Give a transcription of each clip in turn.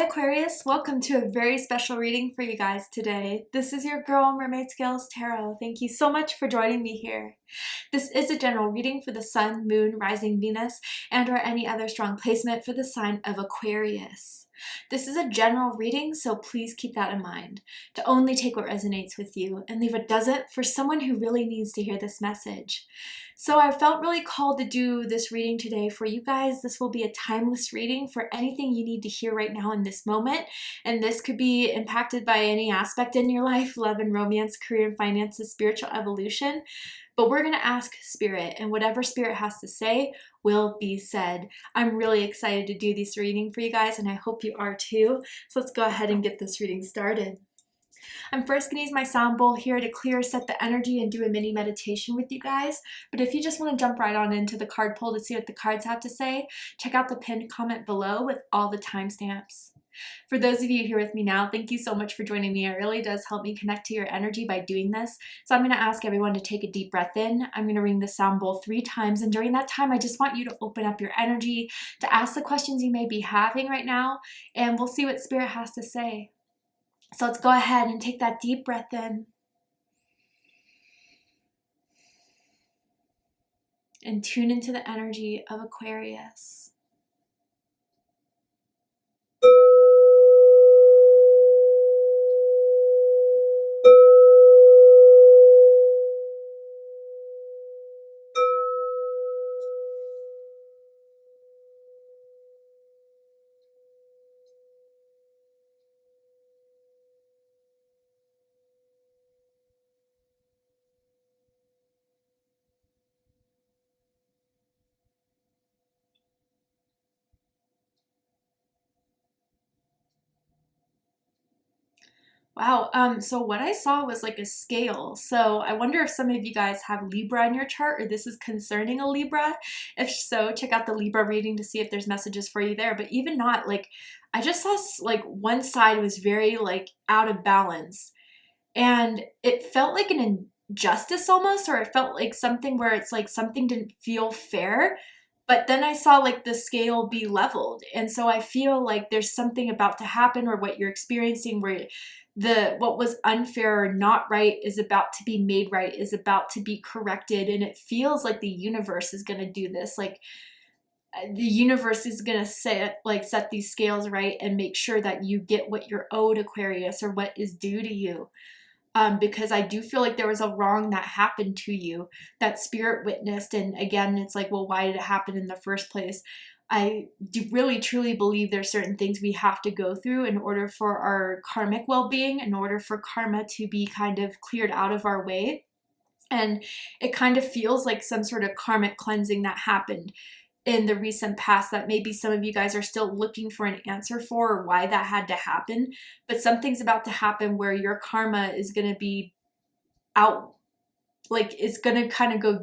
Hi Aquarius, welcome to a very special reading for you guys today. This is your girl Mermaid Scales Tarot. Thank you so much for joining me here. This is a general reading for the Sun, Moon, Rising Venus, and or any other strong placement for the sign of Aquarius. This is a general reading, so please keep that in mind, to only take what resonates with you and leave what doesn't for someone who really needs to hear this message. So I felt really called to do this reading today for you guys. This will be a timeless reading for anything you need to hear right now in this moment. And this could be impacted by any aspect in your life, love and romance, career and finances, spiritual evolution. But we're going to ask Spirit, and whatever Spirit has to say will be said. I'm really excited to do this reading for you guys, and I hope you are too. So let's go ahead and get this reading started. I'm first going to use my sound bowl here to clear, set the energy, and do a mini meditation with you guys. But if you just want to jump right on into the card pull to see what the cards have to say, check out the pinned comment below with all the timestamps. For those of you here with me now, thank you so much for joining me. It really does help me connect to your energy by doing this. So I'm going to ask everyone to take a deep breath in. I'm going to ring the sound bowl 3 times. And during that time, I just want you to open up your energy, to ask the questions you may be having right now. And we'll see what Spirit has to say. So let's go ahead and take that deep breath in. And tune into the energy of Aquarius. Wow, so what I saw was like a scale. So I wonder if some of you guys have Libra in your chart or this is concerning a Libra. If so, check out the Libra reading to see if there's messages for you there. But even not, like, I just saw like one side was very like out of balance. And it felt like an injustice almost, or it felt like something where it's like something didn't feel fair. But then I saw like the scale be leveled. And so I feel like there's something about to happen, or what you're experiencing where what was unfair or not right is about to be made right, is about to be corrected. And it feels like the universe is going to do this. Like the universe is going to set these scales right and make sure that you get what you're owed, Aquarius, or what is due to you. Because I do feel like there was a wrong that happened to you that Spirit witnessed. And again, it's like, well, why did it happen in the first place? I do really truly believe there's certain things we have to go through in order for our karmic well-being, in order for karma to be kind of cleared out of our way. And it kind of feels like some sort of karmic cleansing that happened in the recent past that maybe some of you guys are still looking for an answer for, or why that had to happen. But something's about to happen where your karma is going to be out, like it's going to kind of go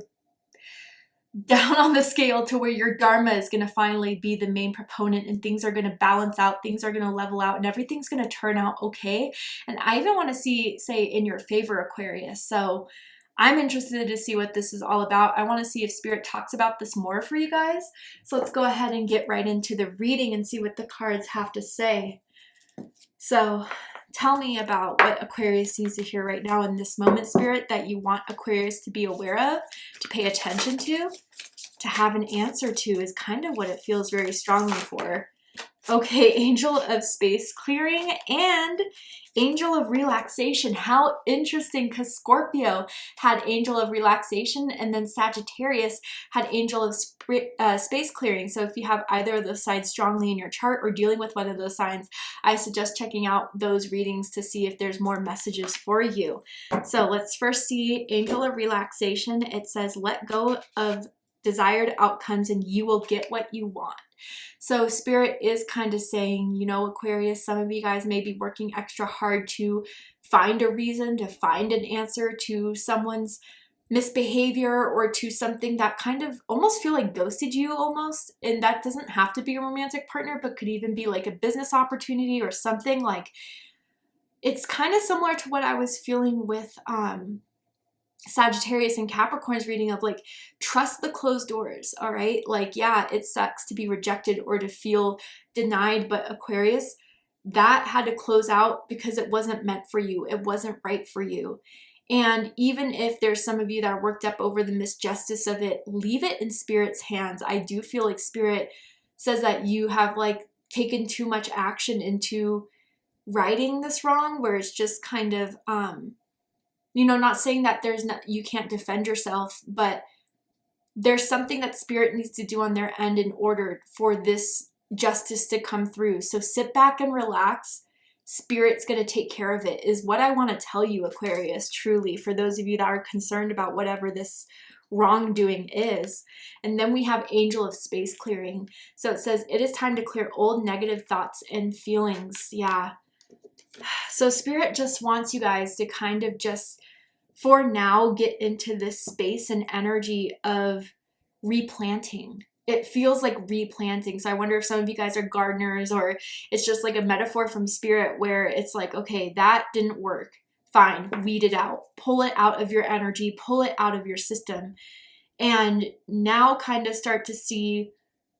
down on the scale to where your dharma is going to finally be the main proponent, and things are going to balance out, things are going to level out, and everything's going to turn out okay. And I even want to say in your favor, Aquarius. So I'm interested to see what this is all about. I want to see if Spirit talks about this more for you guys. So let's go ahead and get right into the reading and see what the cards have to say. So tell me about what Aquarius needs to hear right now in this moment, Spirit, that you want Aquarius to be aware of, to pay attention to have an answer to, is kind of what it feels very strongly for. Okay, Angel of Space Clearing and Angel of Relaxation. How interesting, because Scorpio had Angel of Relaxation and then Sagittarius had Angel of Space Clearing. So if you have either of those signs strongly in your chart or dealing with one of those signs, I suggest checking out those readings to see if there's more messages for you. So let's first see Angel of Relaxation. It says, let go of desired outcomes and you will get what you want. So Spirit is kind of saying, you know, Aquarius, some of you guys may be working extra hard to find a reason, to find an answer to someone's misbehavior or to something that kind of almost feel like ghosted you almost. And that doesn't have to be a romantic partner, but could even be like a business opportunity or something. Like, it's kind of similar to what I was feeling with Sagittarius and Capricorn's reading of like, trust the closed doors. All right. Like, yeah, it sucks to be rejected or to feel denied, but Aquarius, that had to close out because it wasn't meant for you. It wasn't right for you. And even if there's some of you that are worked up over the misjustice of it, leave it in Spirit's hands. I do feel like Spirit says that you have like taken too much action into righting this wrong, where it's just kind of, you know, not saying that you can't defend yourself, but there's something that Spirit needs to do on their end in order for this justice to come through. So sit back and relax. Spirit's going to take care of it, is what I want to tell you, Aquarius, truly, for those of you that are concerned about whatever this wrongdoing is. And then we have Angel of Space Clearing. So it says, it is time to clear old negative thoughts and feelings. Yeah. So Spirit just wants you guys to kind of just, for now, get into this space and energy of replanting. It feels like replanting. So I wonder if some of you guys are gardeners, or it's just like a metaphor from Spirit where it's like, okay, that didn't work. Fine, weed it out. Pull it out of your energy, pull it out of your system. And now kind of start to see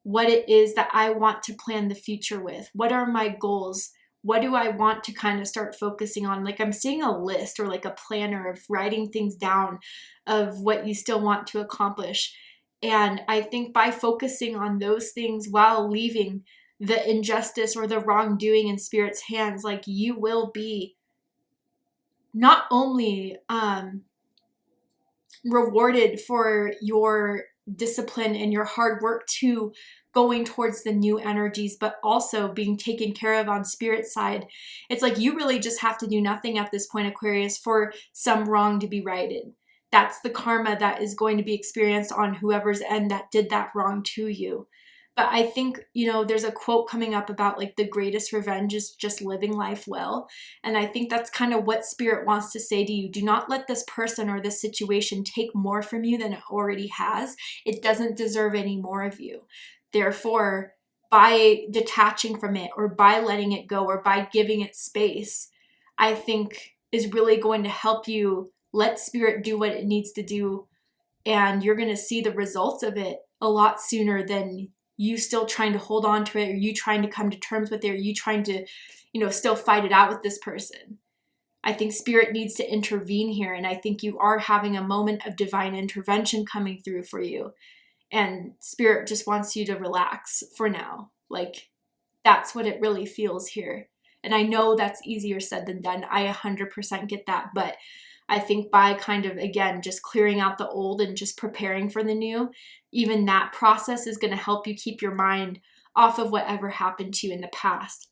what it is that I want to plan the future with. What are my goals? What do I want to kind of start focusing on? Like I'm seeing a list or like a planner of writing things down of what you still want to accomplish. And I think by focusing on those things while leaving the injustice or the wrongdoing in Spirit's hands, like you will be not only rewarded for your discipline and your hard work to going towards the new energies, but also being taken care of on Spirit's side. It's like you really just have to do nothing at this point, Aquarius, for some wrong to be righted. That's the karma that is going to be experienced on whoever's end that did that wrong to you. But I think, you know, there's a quote coming up about like the greatest revenge is just living life well. And I think that's kind of what Spirit wants to say to you. Do not let this person or this situation take more from you than it already has. It doesn't deserve any more of you. Therefore, by detaching from it or by letting it go or by giving it space, I think is really going to help you let Spirit do what it needs to do. And you're going to see the results of it a lot sooner than you still trying to hold on to it, or you trying to come to terms with it, or you trying to, you know, still fight it out with this person. I think Spirit needs to intervene here. And I think you are having a moment of divine intervention coming through for you. And Spirit just wants you to relax for now. Like that's what it really feels here. And I know that's easier said than done. I 100% get that. But I think by kind of, again, just clearing out the old and just preparing for the new, even that process is going to help you keep your mind off of whatever happened to you in the past.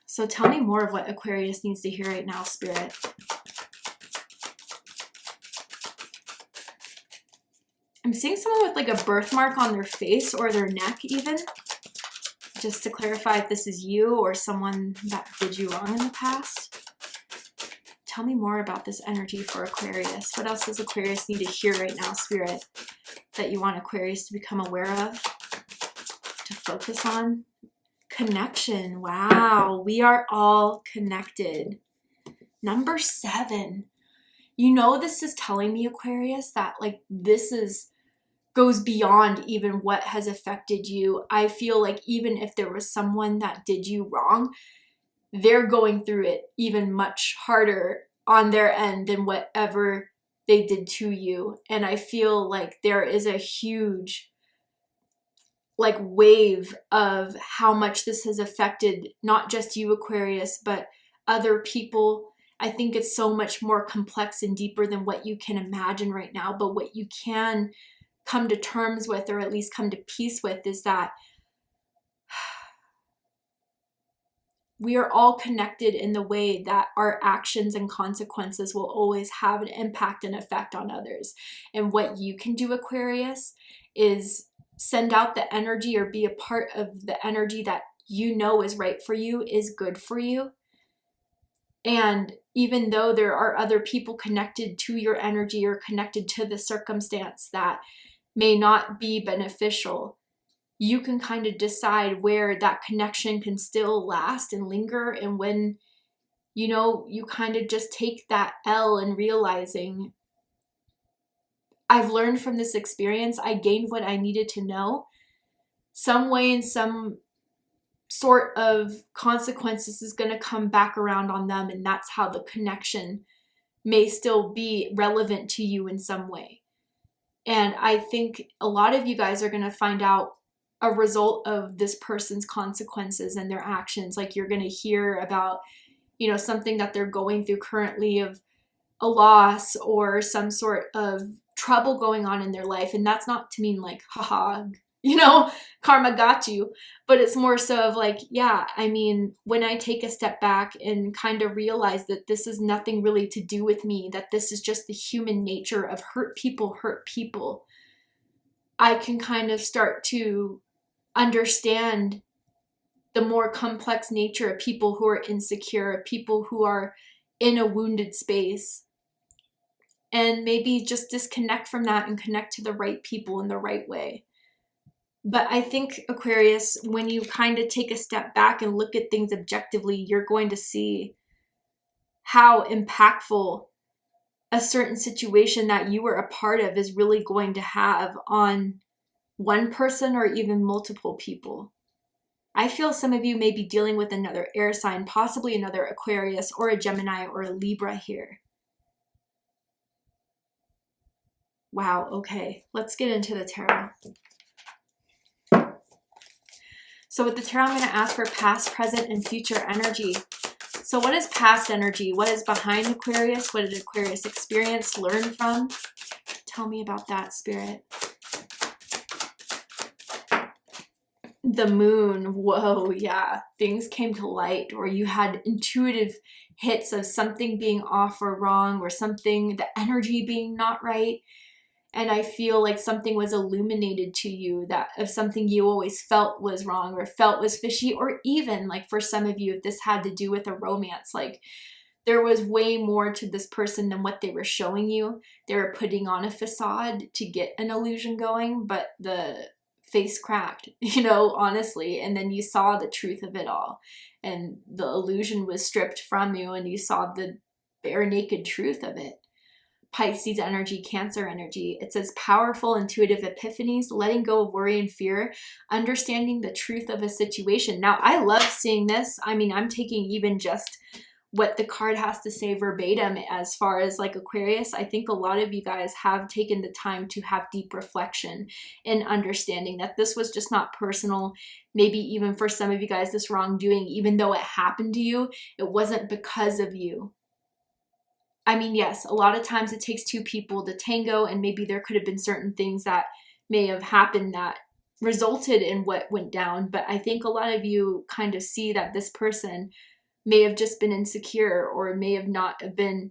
So tell me more of what Aquarius needs to hear right now, Spirit. I'm seeing someone with like a birthmark on their face or their neck even. Just to clarify if this is you or someone that did you wrong in the past. Tell me more about this energy for Aquarius. What else does Aquarius need to hear right now, Spirit, that you want Aquarius to become aware of, to focus on? Connection. Wow, we are all connected. Number 7. You know, this is telling me, Aquarius, that like this goes beyond even what has affected you. I feel like even if there was someone that did you wrong, they're going through it even much harder on their end than whatever they did to you. And I feel like there is a huge like wave of how much this has affected not just you, Aquarius, but other people. I think it's so much more complex and deeper than what you can imagine right now. But what you can come to terms with, or at least come to peace with, is that we are all connected in the way that our actions and consequences will always have an impact and effect on others. And what you can do, Aquarius, is send out the energy or be a part of the energy that you know is right for you, is good for you. And even though there are other people connected to your energy or connected to the circumstance that may not be beneficial, you can kind of decide where that connection can still last and linger. And when, you know, you kind of just take that L and realizing, I've learned from this experience, I gained what I needed to know. Some way, in some sort of consequences is going to come back around on them, and that's how the connection may still be relevant to you in some way. And I think a lot of you guys are going to find out a result of this person's consequences and their actions. Like you're going to hear about, you know, something that they're going through currently of a loss or some sort of trouble going on in their life. And that's not to mean like, haha, you know, karma got you, but it's more so of like, yeah, I mean, when I take a step back and kind of realize that this is nothing really to do with me, that this is just the human nature of hurt people, I can kind of start to understand the more complex nature of people who are insecure, people who are in a wounded space, and maybe just disconnect from that and connect to the right people in the right way. But I think, Aquarius, when you kind of take a step back and look at things objectively, you're going to see how impactful a certain situation that you were a part of is really going to have on one person or even multiple people. I feel some of you may be dealing with another air sign, possibly another Aquarius or a Gemini or a Libra here. Wow, okay, let's get into the tarot. So with the tarot, I'm going to ask for past, present, and future energy. So what is past energy? What is behind Aquarius? What did Aquarius experience, learn from? Tell me about that, Spirit. The moon. Whoa, yeah. Things came to light, or you had intuitive hits of something being off or wrong, or something, the energy being not right. And I feel like something was illuminated to you, that of something you always felt was wrong or felt was fishy, or even like for some of you, if this had to do with a romance, like there was way more to this person than what they were showing you. They were putting on a facade to get an illusion going, but the face cracked, you know, honestly. And then you saw the truth of it all, and the illusion was stripped from you, and you saw the bare naked truth of it. Pisces energy, Cancer energy. It says powerful intuitive epiphanies, letting go of worry and fear, understanding the truth of a situation. Now, I love seeing this. I mean, I'm taking even just what the card has to say verbatim as far as like Aquarius. I think a lot of you guys have taken the time to have deep reflection and understanding that this was just not personal. Maybe even for some of you guys, this wrongdoing, even though it happened to you, it wasn't because of you. I mean, yes, a lot of times it takes two people to tango, and maybe there could have been certain things that may have happened that resulted in what went down. But I think a lot of you kind of see that this person may have just been insecure, or may have not have been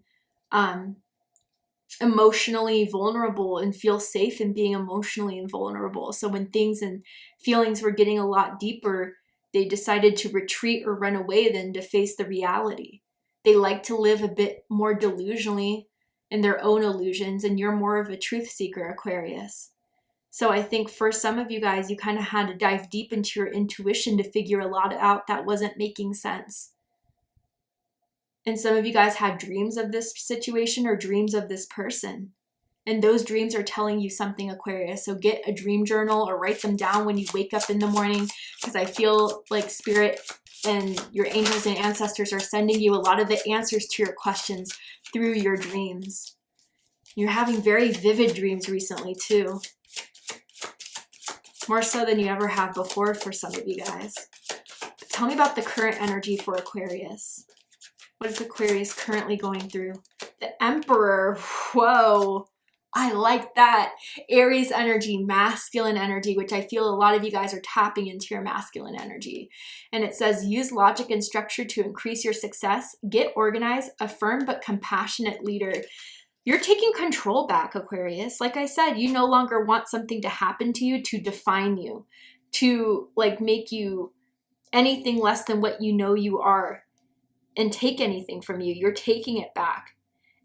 emotionally vulnerable and feel safe in being emotionally invulnerable. So when things and feelings were getting a lot deeper, they decided to retreat or run away than to face the reality. They like to live a bit more delusionally in their own illusions, and you're more of a truth seeker, Aquarius. So I think for some of you guys, you kind of had to dive deep into your intuition to figure a lot out that wasn't making sense. And some of you guys had dreams of this situation or dreams of this person. And those dreams are telling you something, Aquarius. So get a dream journal or write them down when you wake up in the morning, because I feel like Spirit and your angels and ancestors are sending you a lot of the answers to your questions through your dreams. You're having very vivid dreams recently too. More so than you ever have before for some of you guys. But tell me about the current energy for Aquarius. What is Aquarius currently going through? The Emperor. Whoa. I like that. Aries energy, masculine energy, which I feel a lot of you guys are tapping into your masculine energy. And it says, use logic and structure to increase your success. Get organized, a firm but compassionate leader. You're taking control back, Aquarius. Like I said, you no longer want something to happen to you to define you, to like make you anything less than what you know you are and take anything from you. You're taking it back.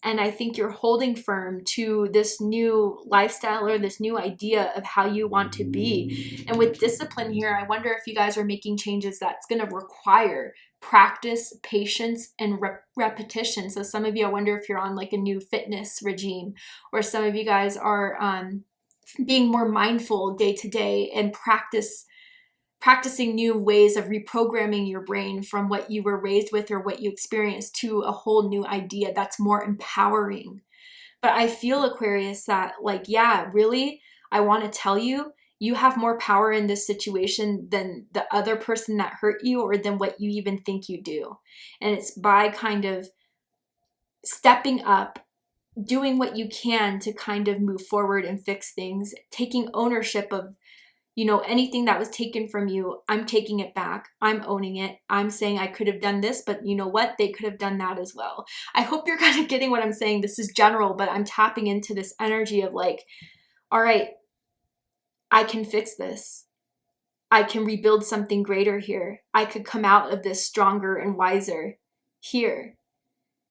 And I think you're holding firm to this new lifestyle or this new idea of how you want to be. And with discipline here, I wonder if you guys are making changes that's going to require practice, patience, and repetition. So some of you, I wonder if you're on like a new fitness regime, or some of you guys are being more mindful day to day and practice practicing new ways of reprogramming your brain from what you were raised with or what you experienced to a whole new idea that's more empowering. But I feel, Aquarius, that like, yeah, really, I want to tell you, you have more power in this situation than the other person that hurt you or than what you even think you do. And it's by kind of stepping up, doing what you can to kind of move forward and fix things, taking ownership of, you know, anything that was taken from you. I'm taking it back. I'm owning it. I'm saying I could have done this, but you know what? They could have done that as well. I hope you're kind of getting what I'm saying. This is general, but I'm tapping into this energy of like, all right, I can fix this. I can rebuild something greater here. I could come out of this stronger and wiser here.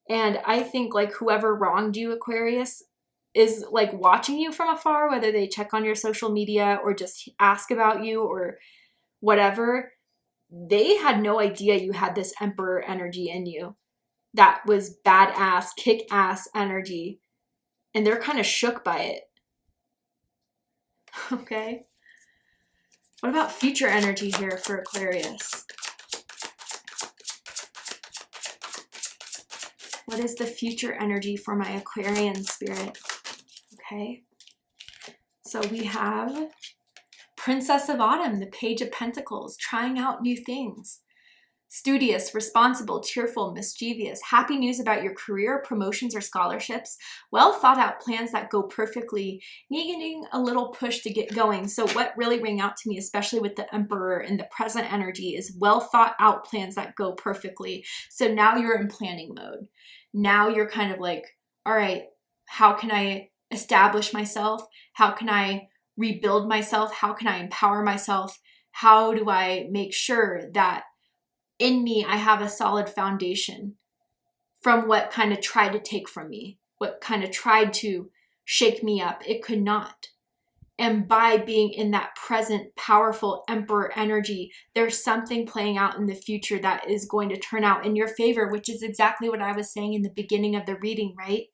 And I think like whoever wronged you, Aquarius, is like watching you from afar, whether they check on your social media or just ask about you or whatever. They had no idea you had this Emperor energy in you. That was badass, kick-ass energy. And they're kind of shook by it. Okay. What about future energy here for Aquarius? What is the future energy for my Aquarian spirit? Okay. So we have Princess of Autumn, the Page of Pentacles, trying out new things. Studious, responsible, cheerful, mischievous, happy news about your career, promotions, or scholarships, well thought out plans that go perfectly, needing a little push to get going. So what really rang out to me, especially with the Emperor and the present energy, is well thought out plans that go perfectly. So now you're in planning mode. Now you're kind of like, all right, how can I establish myself? How can I rebuild myself? How can I empower myself? How do I make sure that in me, I have a solid foundation from what kind of tried to take from me, what kind of tried to shake me up? It could not. And by being in that present, powerful Emperor energy, there's something playing out in the future that is going to turn out in your favor, which is exactly what I was saying in the beginning of the reading, right?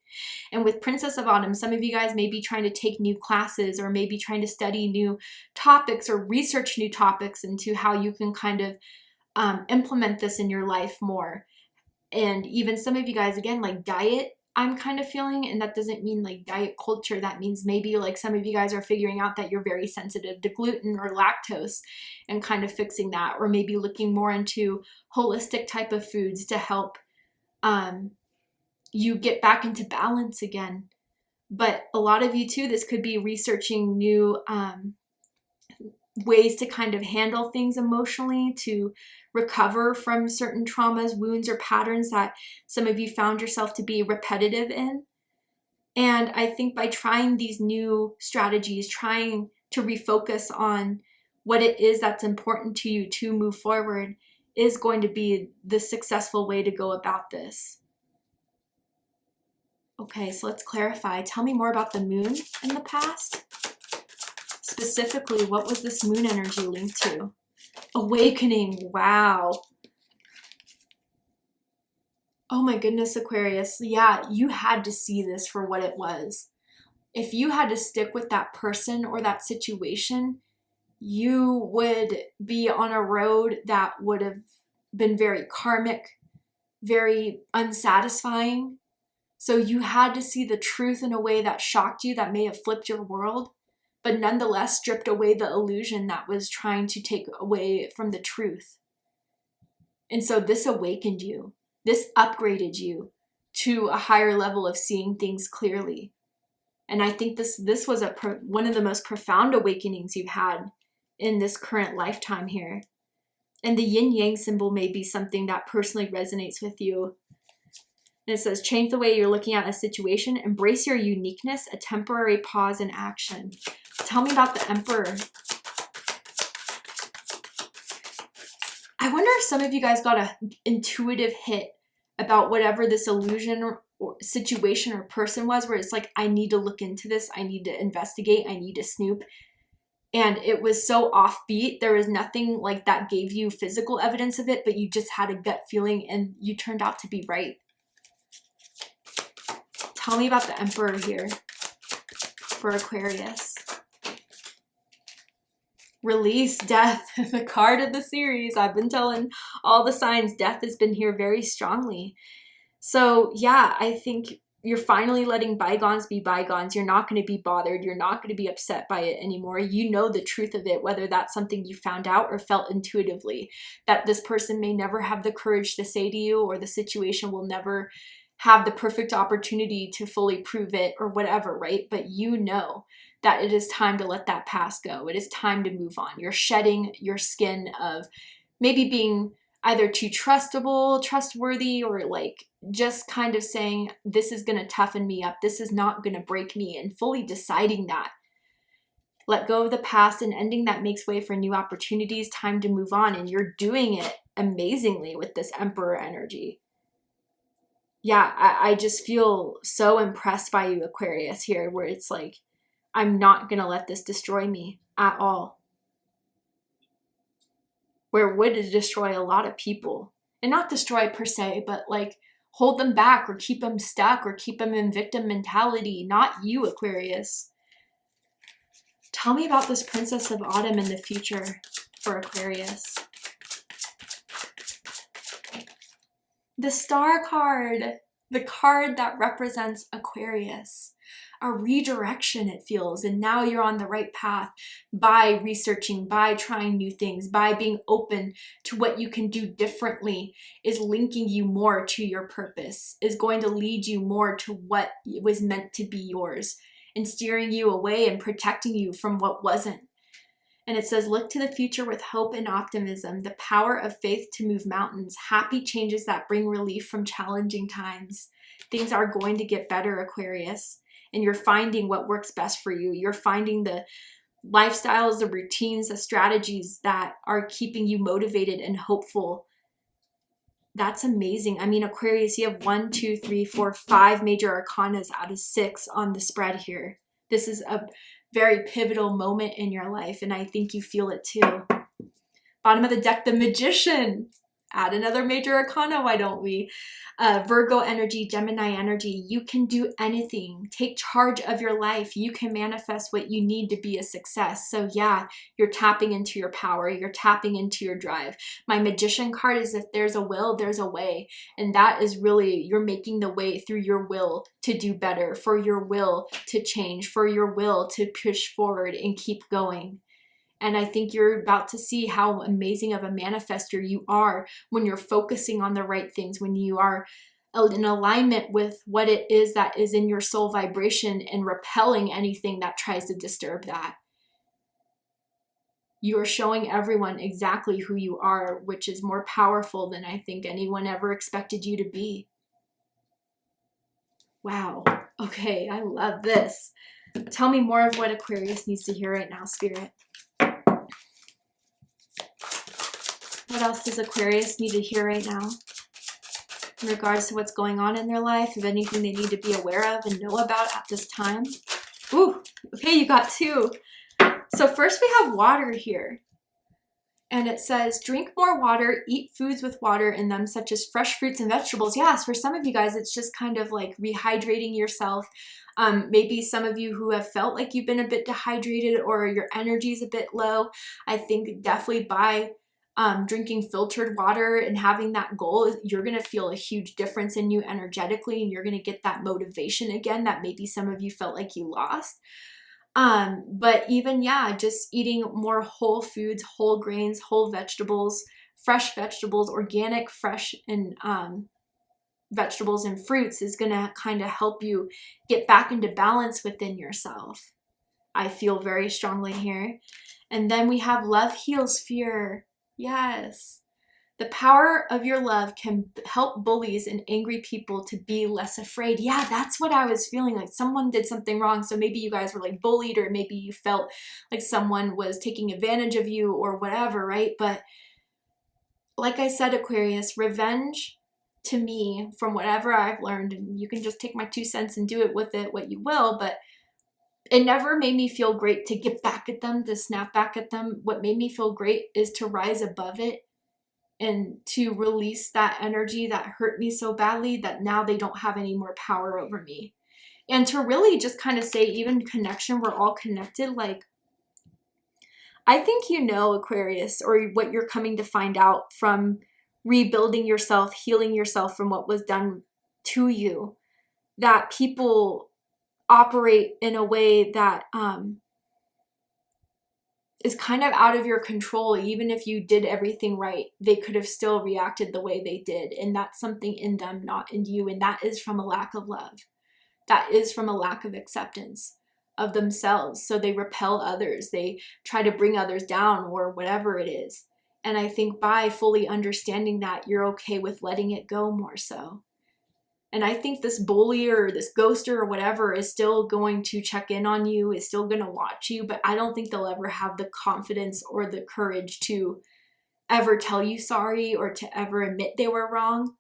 And with Princess of Autumn, some of you guys may be trying to take new classes or maybe trying to study new topics or research new topics into how you can kind of implement this in your life more. And even some of you guys, again, like diet, I'm kind of feeling, and that doesn't mean like diet culture. That means maybe like some of you guys are figuring out that you're very sensitive to gluten or lactose and kind of fixing that, or maybe looking more into holistic type of foods to help you get back into balance again. But a lot of you too, this could be researching new ways to kind of handle things emotionally, to recover from certain traumas, wounds, or patterns that some of you found yourself to be repetitive in. And I think by trying these new strategies, trying to refocus on what it is that's important to you to move forward is going to be the successful way to go about this. Okay, so let's clarify. Tell me more about the moon in the past. Specifically, what was this moon energy linked to? Awakening. Wow. Oh my goodness, Aquarius. Yeah, you had to see this for what it was. If you had to stick with that person or that situation, you would be on a road that would have been very karmic, very unsatisfying. So you had to see the truth in a way that shocked you, that may have flipped your world, but nonetheless stripped away the illusion that was trying to take away from the truth. And so this awakened you. This upgraded you to a higher level of seeing things clearly. And I think this was one of the most profound awakenings you've had in this current lifetime here. And the yin-yang symbol may be something that personally resonates with you. And it says, change the way you're looking at a situation, embrace your uniqueness, a temporary pause in action. Tell me about the Emperor. I wonder if some of you guys got an intuitive hit about whatever this illusion or situation or person was, where it's like, I need to look into this, I need to investigate, I need to snoop. And it was so offbeat. There was nothing like that gave you physical evidence of it, but you just had a gut feeling and you turned out to be right. Tell me about the Emperor here for Aquarius. Release death, the card of the series. I've been telling all the signs death has been here very strongly. So yeah, I think you're finally letting bygones be bygones. You're not going to be bothered. You're not going to be upset by it anymore. You know the truth of it, whether that's something you found out or felt intuitively, that this person may never have the courage to say to you, or the situation will never have the perfect opportunity to fully prove it or whatever, right? But you know that it is time to let that past go. It is time to move on. You're shedding your skin of maybe being either too trustworthy, or like just kind of saying, this is going to toughen me up. This is not going to break me, and fully deciding that. Let go of the past and ending that makes way for new opportunities. Time to move on. And you're doing it amazingly with this Emperor energy. Yeah, I just feel so impressed by you, Aquarius, here, where it's like, I'm not going to let this destroy me at all. Where it would destroy a lot of people. And not destroy per se, but like hold them back or keep them stuck or keep them in victim mentality. Not you, Aquarius. Tell me about this Princess of Autumn in the future for Aquarius. The Star card, the card that represents Aquarius. A redirection, it feels, and now you're on the right path by researching, by trying new things, by being open to what you can do differently, is linking you more to your purpose, is going to lead you more to what was meant to be yours, and steering you away and protecting you from what wasn't. And it says, look to the future with hope and optimism, the power of faith to move mountains, happy changes that bring relief from challenging times. Things are going to get better, Aquarius. And you're finding what works best for you. You're finding the lifestyles, the routines, the strategies that are keeping you motivated and hopeful. That's amazing. I mean, Aquarius, you have 5 major arcanas out of 6 on the spread here. This is a very pivotal moment in your life, and I think you feel it too. Bottom of the deck, the Magician. Add another major arcana, why don't we? Virgo energy, Gemini energy. You can do anything. Take charge of your life. You can manifest what you need to be a success. So yeah, you're tapping into your power. You're tapping into your drive. My Magician card is, if there's a will, there's a way. And that is really, you're making the way through your will to do better, for your will to change, for your will to push forward and keep going. And I think you're about to see how amazing of a manifester you are when you're focusing on the right things, when you are in alignment with what it is that is in your soul vibration and repelling anything that tries to disturb that. You are showing everyone exactly who you are, which is more powerful than I think anyone ever expected you to be. Wow. Okay, I love this. Tell me more of what Aquarius needs to hear right now, Spirit. What else does Aquarius need to hear right now in regards to what's going on in their life, of anything they need to be aware of and know about at this time? Ooh, okay, you got 2. So first we have water here. And it says, drink more water, eat foods with water in them, such as fresh fruits and vegetables. Yes, for some of you guys, it's just kind of like rehydrating yourself. Maybe some of you who have felt like you've been a bit dehydrated or your energy is a bit low. I think definitely by drinking filtered water and having that goal, you're going to feel a huge difference in you energetically, and you're going to get that motivation again that maybe some of you felt like you lost. But even, yeah, just eating more whole foods, whole grains, whole vegetables, fresh vegetables, organic, fresh and vegetables and fruits is going to kind of help you get back into balance within yourself. I feel very strongly here. And then we have love heals fear. Yes. The power of your love can help bullies and angry people to be less afraid. Yeah, that's what I was feeling, like someone did something wrong. So maybe you guys were like bullied, or maybe you felt like someone was taking advantage of you or whatever, right? But like I said, Aquarius, revenge to me, from whatever I've learned, and you can just take my 2 cents and do it with it what you will, but it never made me feel great to get back at them, to snap back at them. What made me feel great is to rise above it and to release that energy that hurt me so badly that now they don't have any more power over me. And to really just kind of say, even connection, we're all connected. Like, I think you know, Aquarius, or what you're coming to find out from rebuilding yourself, healing yourself from what was done to you, that people operate in a way that is kind of out of your control. Even if you did everything right, they could have still reacted the way they did. And that's something in them, not in you. And that is from a lack of love. That is from a lack of acceptance of themselves. So they repel others. They try to bring others down or whatever it is. And I think by fully understanding that, you're okay with letting it go more so. And I think this bullier or this ghoster or whatever is still going to check in on you, is still going to watch you, but I don't think they'll ever have the confidence or the courage to ever tell you sorry or to ever admit they were wrong.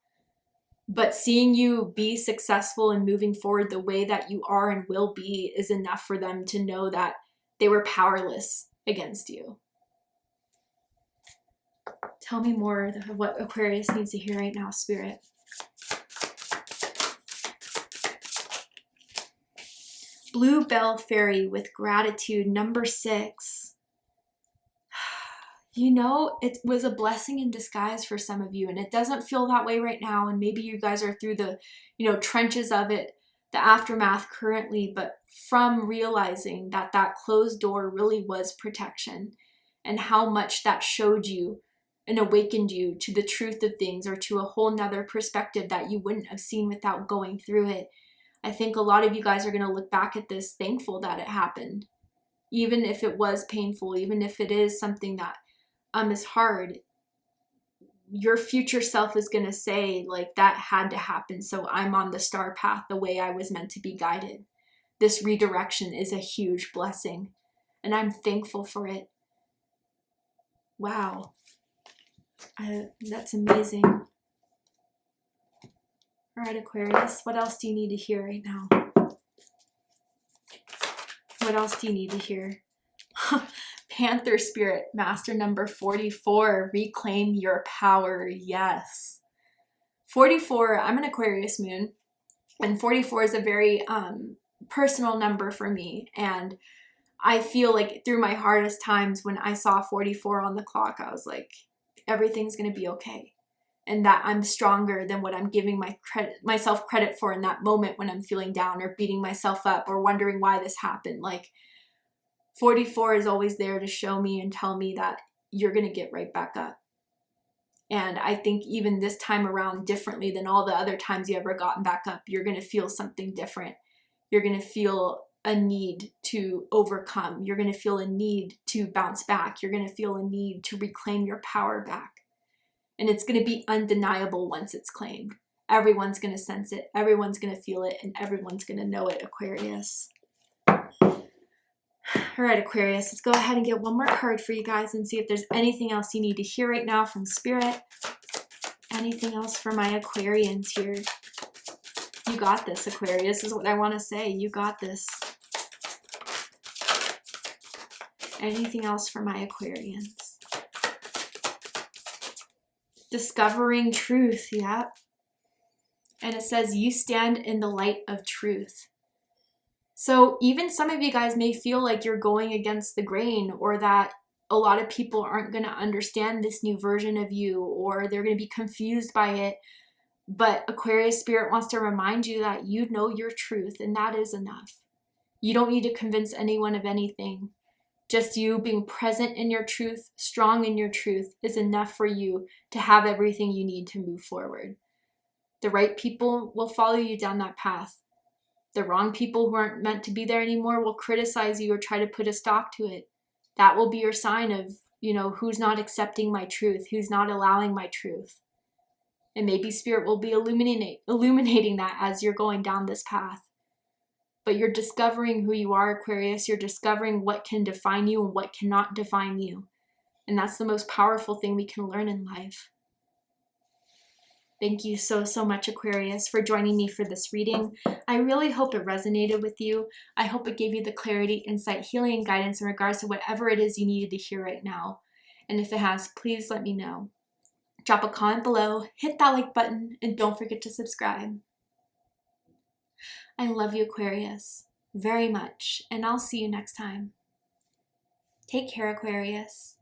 But seeing you be successful and moving forward the way that you are and will be is enough for them to know that they were powerless against you. Tell me more of what Aquarius needs to hear right now, Spirit. Bluebell Fairy with gratitude, number 6. You know, it was a blessing in disguise for some of you, and it doesn't feel that way right now. And maybe you guys are through the, trenches of it, the aftermath currently, but from realizing that that closed door really was protection, and how much that showed you and awakened you to the truth of things, or to a whole nother perspective that you wouldn't have seen without going through it. I think a lot of you guys are going to look back at this thankful that it happened. Even if it was painful, even if it is something that is hard, your future self is going to say, like, that had to happen, so I'm on the star path the way I was meant to be guided. This redirection is a huge blessing, and I'm thankful for it. Wow. That's amazing. All right, Aquarius, what else do you need to hear right now? What else do you need to hear? Panther Spirit, Master number 44, reclaim your power. Yes. 44, I'm an Aquarius moon, and 44 is a very personal number for me. And I feel like through my hardest times, when I saw 44 on the clock, I was like, everything's going to be okay. And that I'm stronger than what I'm giving myself credit for in that moment when I'm feeling down or beating myself up or wondering why this happened. Like, 44 is always there to show me and tell me that you're going to get right back up. And I think even this time around, differently than all the other times you ever gotten back up, you're going to feel something different. You're going to feel a need to overcome. You're going to feel a need to bounce back. You're going to feel a need to reclaim your power back. And it's going to be undeniable once it's claimed. Everyone's going to sense it. Everyone's going to feel it. And everyone's going to know it, Aquarius. All right, Aquarius, let's go ahead and get one more card for you guys and see if there's anything else you need to hear right now from Spirit. Anything else for my Aquarians here? You got this, Aquarius, is what I want to say. You got this. Anything else for my Aquarians? Discovering truth, yep. And it says, you stand in the light of truth. So even some of you guys may feel like you're going against the grain, or that a lot of people aren't going to understand this new version of you, or they're going to be confused by it. But Aquarius Spirit wants to remind you that you know your truth, and that is enough. You don't need to convince anyone of anything. Just you being present in your truth, strong in your truth, is enough for you to have everything you need to move forward. The right people will follow you down that path. The wrong people who aren't meant to be there anymore will criticize you or try to put a stop to it. That will be your sign of, who's not accepting my truth, who's not allowing my truth. And maybe Spirit will be illuminating that as you're going down this path. But you're discovering who you are, Aquarius. You're discovering what can define you and what cannot define you. And that's the most powerful thing we can learn in life. Thank you so, so much, Aquarius, for joining me for this reading. I really hope it resonated with you. I hope it gave you the clarity, insight, healing, and guidance in regards to whatever it is you needed to hear right now. And if it has, please let me know. Drop a comment below, hit that like button, and don't forget to subscribe. I love you, Aquarius, very much, and I'll see you next time. Take care, Aquarius.